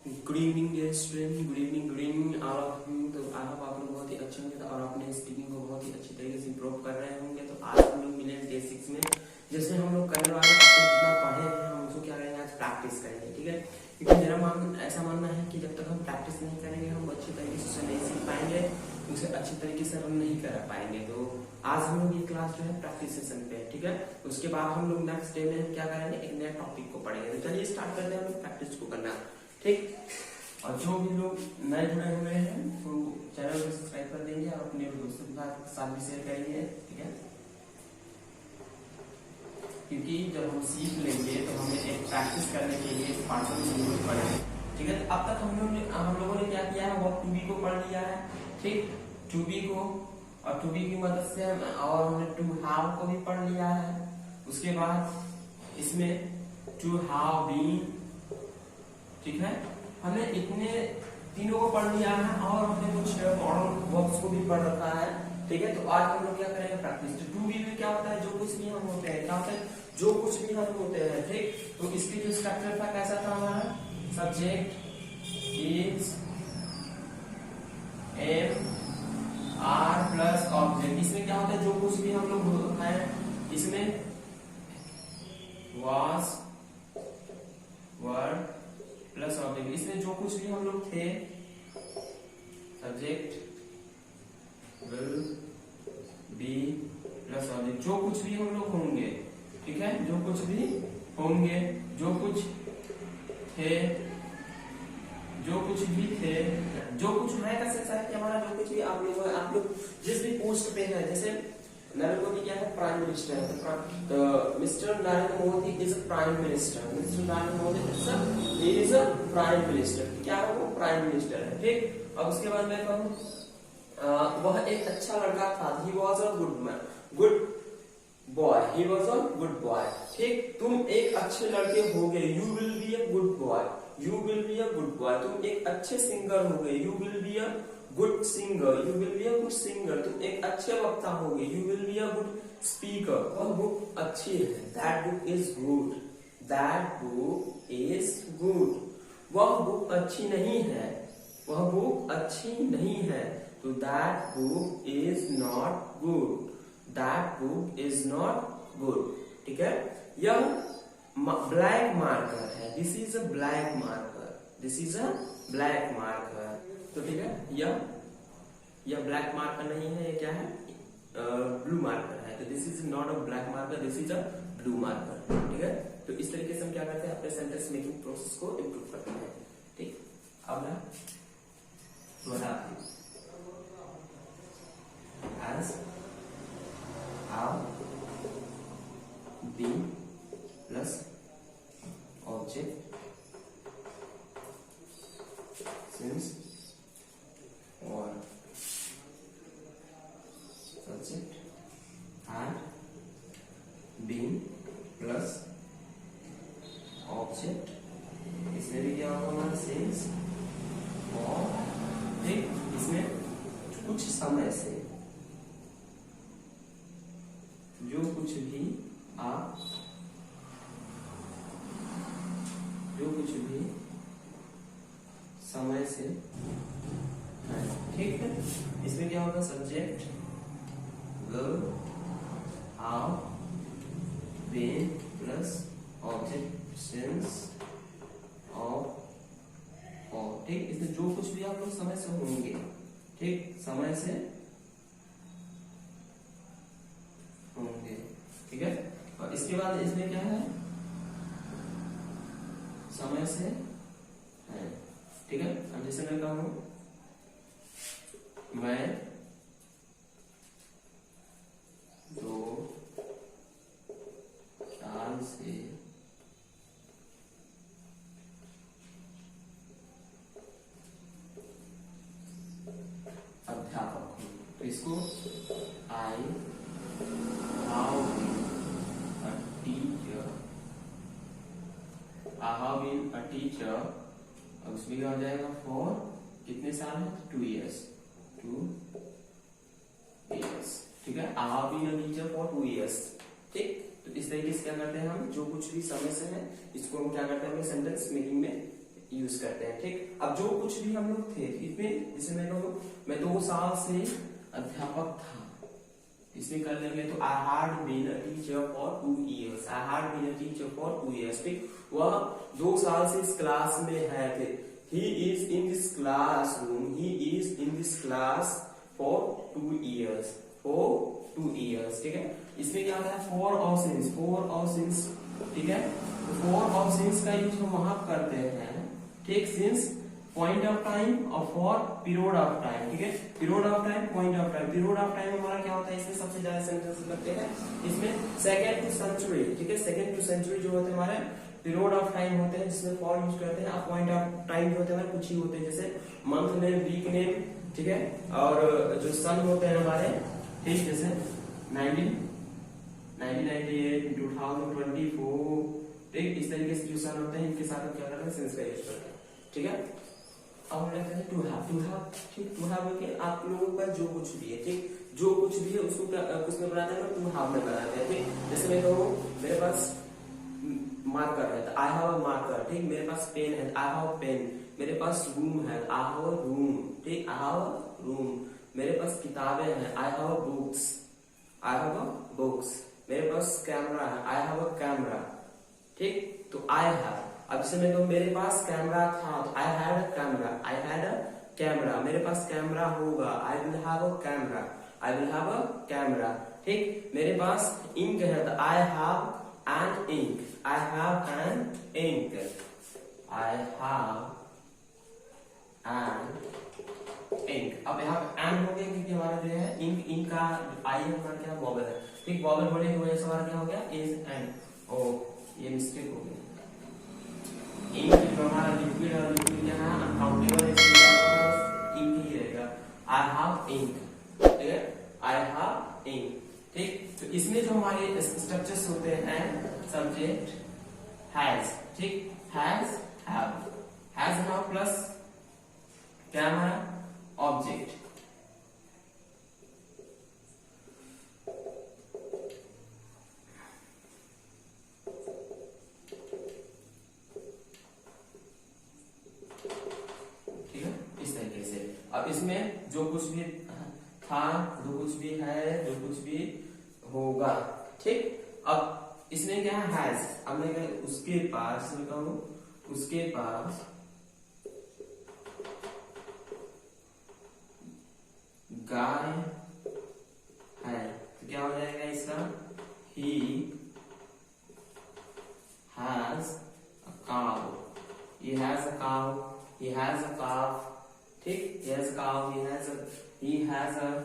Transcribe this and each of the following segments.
Good evening dear student, good evening all of you. तो I hope आप लोग बहुत ही अच्छे होंगे और अपने स्पीकिंग को बहुत ही अच्छी तरीके से इम्प्रूव कर रहे होंगे। तो आज हम लोग मिले डे 6 में, जैसे हम लोग करने वाले जितना पढ़े हैं हम उसको क्या करेंगे, आज प्रैक्टिस करेंगे। ठीक है, क्योंकि मेरा ऐसा मानना है कि जब तक हम प्रैक्टिस नहीं करेंगे हम अच्छी तरीके से नहीं सीख पाएंगे, उसे अच्छी तरीके से हम नहीं कर पाएंगे। तो आज हम लोग ये क्लास जो है प्रैक्टिस सेशन पे है। ठीक है, उसके बाद हम लोग नेक्स्ट डे में क्या करेंगे, एक नया टॉपिक को पढ़ेंगे। तो चलिए स्टार्ट करते हैं हम लोग प्रैक्टिस को करना। ठीक, और जो भी लोग नए जुड़े हुए हैं तो चैनल को सब्सक्राइब कर देंगे और अपने दोस्तों के साथ भी शेयर करेंगे। ठीक है, क्योंकि जब हम सीख लेंगे तो हमें एक प्रैक्टिस करने के लिए पार्टनर की जरूरत पड़ेगी। ठीक है, अब तक हम लोगों ने क्या किया है, वो टू बी को पढ़ लिया है। ठीक, टू बी को और टू बी की मदद से और हमने टू हैव को भी पढ़ लिया है। उसके बाद इसमें टू हैव बीन, ठीक है, हमने इतने तीनों को पढ़ लिया है और हमने कुछ मॉडल वर्ब्स को भी पढ़ रखा है। ठीक है, तो आज हम लोग क्या करेंगे, प्रैक्टिस। टू बी में क्या होता है, जो कुछ भी हम होते हैं, क्या होता है, जो कुछ भी हम होते हैं। ठीक, तो इसके जो स्ट्रक्चर था कैसा था हमारा, subject is am are plus object. इसमें क्या होता है, जो कुछ भी हम लोग हैं, इसमें वाज वर्ड प्लस ऑब्जेक्ट, इसमें जो कुछ भी हम लोग थे, subject will be plus object, जो कुछ भी हम लोग होंगे। ठीक है, जो कुछ भी होंगे, जो कुछ थे, जो कुछ भी थे, जो कुछ है का सेंस है कि हमारा जो कुछ भी आप लोग जिस भी पोस्ट पे है, जैसे नरेंद्र मोदी क्या है, प्राइम मिनिस्टर है, तो mister Narendra Modi is a prime minister. Mister Narendra Modi is a prime minister. क्या है, वो प्राइम मिनिस्टर है। ठीक, अब उसके बाद मैं कहूँ वह एक अच्छा लड़का था, he was a good boy, he was a good boy. ठीक, तुम एक अच्छे लड़के हो गए, you will be a good boy, you will be a good boy. तुम एक अच्छे सिंगर हो गए, you will be a good singer, you will be a good singer. तुम एक अच्छे वक्ता हो गए, you will be a good speaker. वह बुक अच्छी है, that book is good, that book is good. वह बुक अच्छी नहीं है, वह बुक अच्छी नहीं है, तो that book is not good, that book is not good. ठीक है, यह ब्लैक मार्कर है, this is a black marker, this is a black marker. तो ठीक है, यह ब्लैक मार्कर नहीं है, ये क्या है, ब्लू मार्कर है। तो this is not a black marker, this is a blue marker. ठीक है, तो इस तरीके से हम क्या करते हैं, अपने सेंटेंस मेकिंग प्रोसेस को इम्प्रूव करते हैं। ठीक, अब ना as have been plus object since or subject had been plus object, इसमें भी क्या होगा हमारा since और। ठीक, इसमें कुछ समय से, जो कुछ भी आप, जो कुछ भी समय से है। ठीक है, इसमें क्या होगा, subject will have been plus object since और। ठीक, इसमें जो कुछ भी आप लोग समय से होंगे, ठीक, समय से होंगे। ठीक है, और इसके बाद इसमें क्या है, समय से है। ठीक है, अब जैसे मैं कहूं, मैं 2 साल से अध्यापक हूं, तो इसको I have been a teacher, I have been a teacher. अब उसमें क्या हो जाएगा, फॉर कितने साल है, 2 years, 2 years। ठीक है, I have been a teacher for 2 years। ठीक, तो इस तरीके से क्या करते हैं हम, जो कुछ भी समय से है इसको हम क्या करते हैं, अपने सेंटेंस मेकिंग में यूज करते हैं। ठीक, अब जो कुछ भी हम लोग थे इसमें, जैसे मैं 2 साल से अध्यापक था, इसमें कर लेंगे तो I had been a teacher for 2 years, I had been a teacher for 2 years. ठीक, वह 2 साल से इस क्लास में है थे। He is in this classroom, he is in this class for 2 years, for 2 years. ठीक है, इसमें क्या होता है फॉर और सिंस, फॉर और सिंस। ठीक है, तो फॉर और सिंस का यूज हम वहां करते हैं। ठीक, सिंस पॉइंट ऑफ टाइम और फॉर पीरियड ऑफ टाइम। ठीक है, period of time, point of time. Period of time हमारा क्या होता है, इसमें सबसे ज्यादा सेंटेंस लगते हैं इसमें सेकंड टू सेंचुरी। ठीक है, सेकंड टू सेंचुरी जो होते हैं हमारे पीरियड ऑफ टाइम होते हैं, जिसमें फॉर यूज करते हैं। अब पॉइंट ऑफ टाइम जो होते हैं कुछ ही होते हैं, जैसे मंथ नेम, वीक नेम। ठीक है, और जो सन होते हैं हमारे, ठीक, जैसे 1998, 2024। ठीक, इस तरीके से जो सन होते हैं इनके साथ हम क्या करते हैं, सिंस का यूज करते हैं। ठीक है, अब हम लेते हैं टू हैव। टू हैव, ठीक, टू हैव के आप लोगों का जो कुछ भी है, ठीक, जो कुछ भी है उसको कुछ में बनाते हैं, टू हैव में बनाते हैं। ठीक, जैसे मैं कहूँ मेरे पास मार्कर है तो आई हैव अ मार्कर। ठीक, मेरे पास पेन है, आई हैव पेन। मेरे पास रूम है, आई हैव अ रूम। ठीक, आई हैव अ रूम। मेरे पास किताबें हैं, I have a books, I have a books. मेरे पास कैमरा है, आई हैव अ कैमरा। ठीक, तो आई हैव। अब जैसे मैं कहूँ मेरे पास कैमरा था तो I had a camera, I had a camera. मेरे पास कैमरा होगा, I will have a camera, I will have a camera. ठीक, मेरे पास इंक है तो I have an ink, I have an ink, I have an ink. अब यहाँ एन हो गया क्योंकि हमारा जो है इंक, इंक का आई है हमारा क्या वॉवल है। ठीक, वॉवल होने की वजह से हमारा क्या हो गया, इज एन। ओ, ये मिस्टेक हो गई। इंक जो हमारा लिक्विड और लिक्विड क्या है, अनकाउंटेबल है, इसलिए इंक ही रहेगा। I have ink. ठीक है, आई हैव इंक। ठीक, तो इसमें जो हमारे स्ट्रक्चर्स होते हैं, सब्जेक्ट हैज। ठीक, हैज, हैव प्लस क्या हमारा ऑब्जेक्ट। अब इसमें जो कुछ भी था, जो कुछ भी है, जो कुछ भी होगा। ठीक, अब इसमें क्या है, हैज। अब मैं उसके पास, मैं कहूं उसके पास गाय है तो क्या हो जाएगा इसका, ही हैज अ काव, he has a cow, he has a calf। ठीक, he has a cow, he has a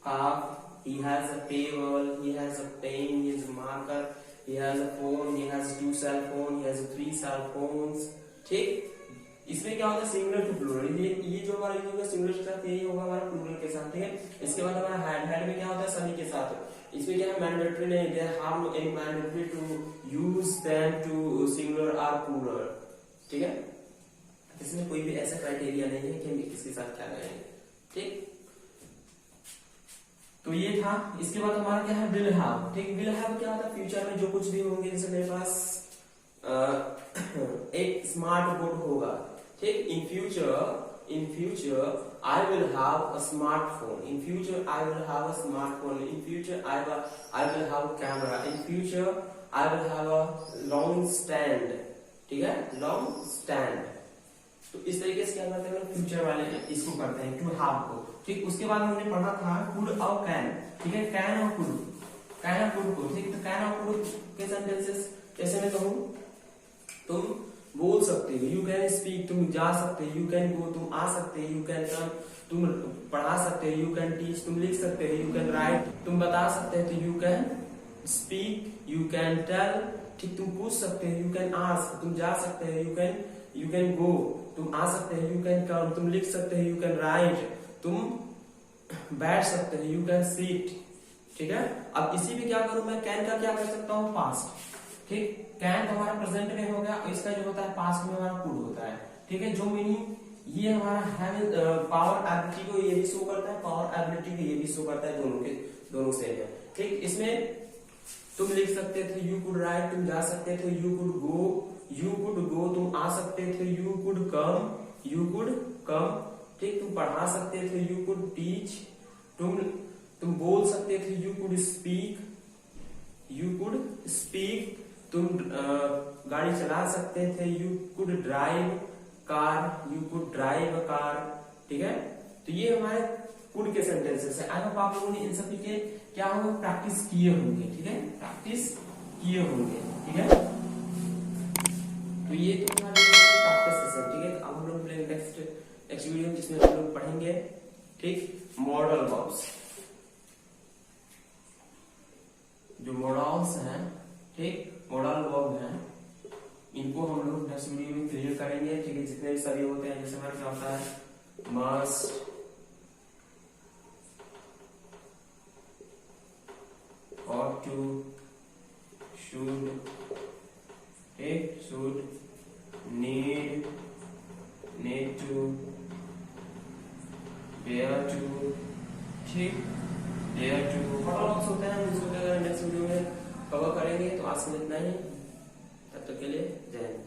calf, he has a table, he has a pen, he has a marker, he has a phone, he has 2 cell phone, he has 3 cell phones। ठीक, इसमें क्या होता है, singular to plural. ये जो हमारा use होगा singular के साथ, यही होगा हमारा प्लूरल के साथ। ठीक है, इसके बाद हमारा हैड। हैड में क्या होता है, सभी के साथ। इसमें क्या है, मैंडेटरी नहीं, there have no any mandatory to use them to singular और प्लूरल। ठीक है, इसमें कोई भी ऐसा क्राइटेरिया नहीं है कि हम किसके साथ क्या करेंगे। ठीक, तो ये था। इसके बाद हमारा क्या है, विल हैव। ठीक, विल हैव क्या होता है, फ्यूचर में जो कुछ भी होंगे, जैसे मेरे पास एक स्मार्ट बोर्ड होगा। ठीक, in future I will have a smartphone. In future, I will have a smartphone. In future, I will have a camera. In future, I will have a long stand. ठीक है, long stand. तो इस तरीके से क्या करते हैं, future वाले इसको करते हैं, टू हैव को। ठीक, उसके बाद हमने पढ़ा था कुड और कैन। ठीक है, कैन और कुड, कैन और कुड को। ठीक, तो कैन और कुड के सेंटेंसेस जैसे मैं कहूँ, तुम बोल सकते हो, यू कैन स्पीक, तुम जा सकते हो, यू कैन गो, तुम आ सकते हो, यू कैन कम, तुम पढ़ा सकते हो, यू कैन टीच, तुम लिख सकते हो, यू कैन राइट, तुम बता सकते हो, तो you can speak, you can tell. ठीक, तुम पूछ सकते हो, यू कैन आस्क, तुम जा सकते हो, यू कैन गो, तुम आ सकते हो, यू कैन कम, तुम लिख सकते हो, यू कैन राइट, तुम बैठ सकते हो, यू कैन सीट। ठीक है, अब इसी में क्या करूं मैं, कैन का क्या कर सकता हूं, पास्ट। ठीक, कैन तो हमारा प्रेजेंट में हो गया, और इसका जो होता है पास्ट में हमारा कुड होता है। ठीक है, जो मीनिंग ये हमारा पावर एबिलिटी को ये भी शो करता है, पावर एबिलिटी को ये भी शो करता है, दोनों सेम है। ठीक, इसमें तुम लिख सकते थे, यू कुड राइट, तुम जा सकते थे, you could go, you could go, तुम आ सकते थे, यू कुड कम, ठीक, तुम पढ़ा सकते थे, यू कुड टीच, तुम बोल सकते थे, यू कुड स्पीक, तुम गाड़ी चला सकते थे, you could drive a car, ठीक है। तो ये हमारे कुड के सेंटेंसेस है। आई होप आप लोगों ने इन सभी के क्या होगा, प्रैक्टिस किए होंगे, ठीक है, प्रैक्टिस किए होंगे, ठीक है। तो ये तो हमारे प्रैक्टिस सेशन, ठीक है। अब हम लोग मिलेंगे नेक्स्ट वीडियो में, जिसमें हम लोग पढ़ेंगे, ठीक, मॉडल वर्ब्स, जो मॉडल्स हैं, ठीक, मॉडल वर्ब हैं, इनको हम लोग नेक्स्ट वीडियो में क्लियर करेंगे, ठीक है। जितने भी सभी होते हैं, जैसे हमारे क्या होता है, must, ought to, should, need to, dare to, ठीक, dare to, मॉडल्स होते हैं, इसको नेक्स्ट वीडियो में कवर करेंगे। तो आज समझना ही, तब तक के लिए जय हिंद।